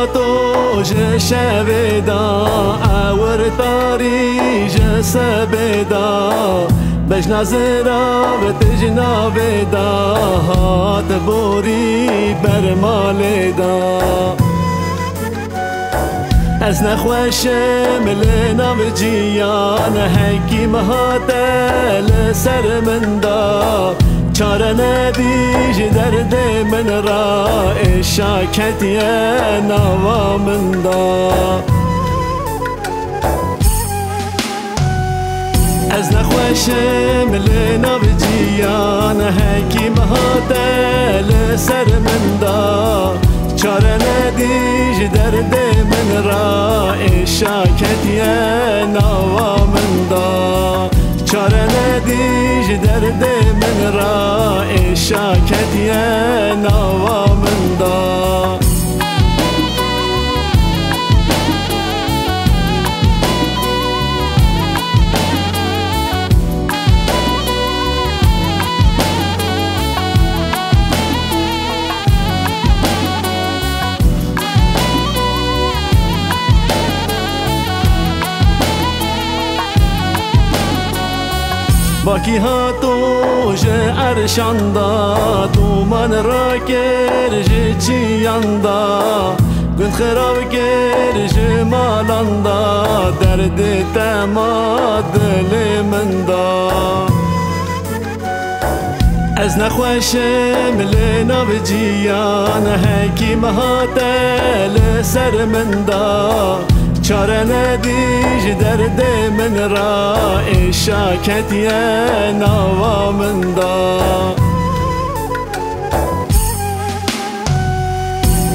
هاتو جشبدا اور تاری جسبدا بجنا زرا و تجنا بدا هات بوری برمالدا از نخوشم لنا بجیان حکیم هاتل سر من دا چاره ندیج درد من را شاکتی نوا من دا از نخوشم لنا بجیان حکیم هاتل سر من دا چاره ندیج درد من را شاکتی نوا من دا چاره ندیج درد من را شاکتی نوا من دا باکی هاتو جه ارشاندا تو من را کر جه چیاندا گند خراب کر جه مالاندا درد تما دل من دا از نخوشم لنا بجیان حکیم هاتل سر من دا چاره ندیج درد من را شاکتی نوا من دا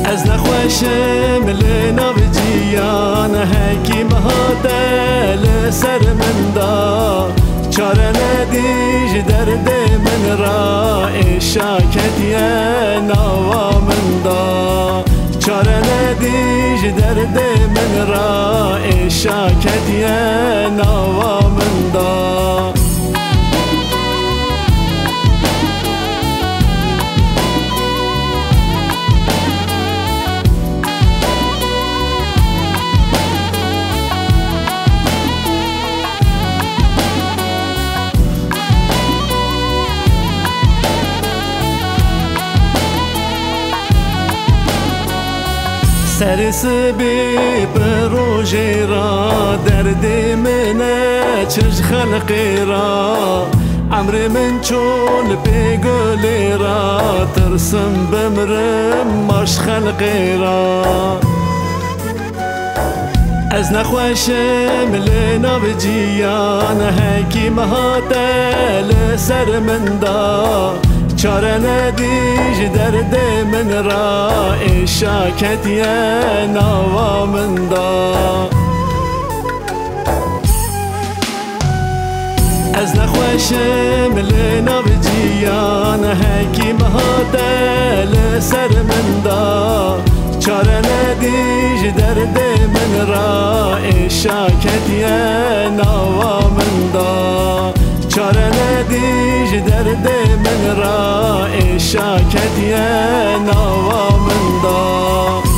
از نخوشم لنا بجیان حکیم هاتل سر من دا چاره ندیج درد من را شاکتی نوا من دا چاره ندیج درد من را شاکتی نوا من دا سرس بی پروژه را درد من چش خلقی را عمر من چون پیگلی را ترسم بمرم ماش خلقی را از نخوشم لنا بجیان حکیم هاتل سر من دا چاره ندیج درد من را شاکتی نوا من دا از نخوشم لنا بجیان حکیم هاتل سر من دا چاره ندیج درد من را شاکتی نوا من دا چاره ندیج درد من را شاکتی نوا من دا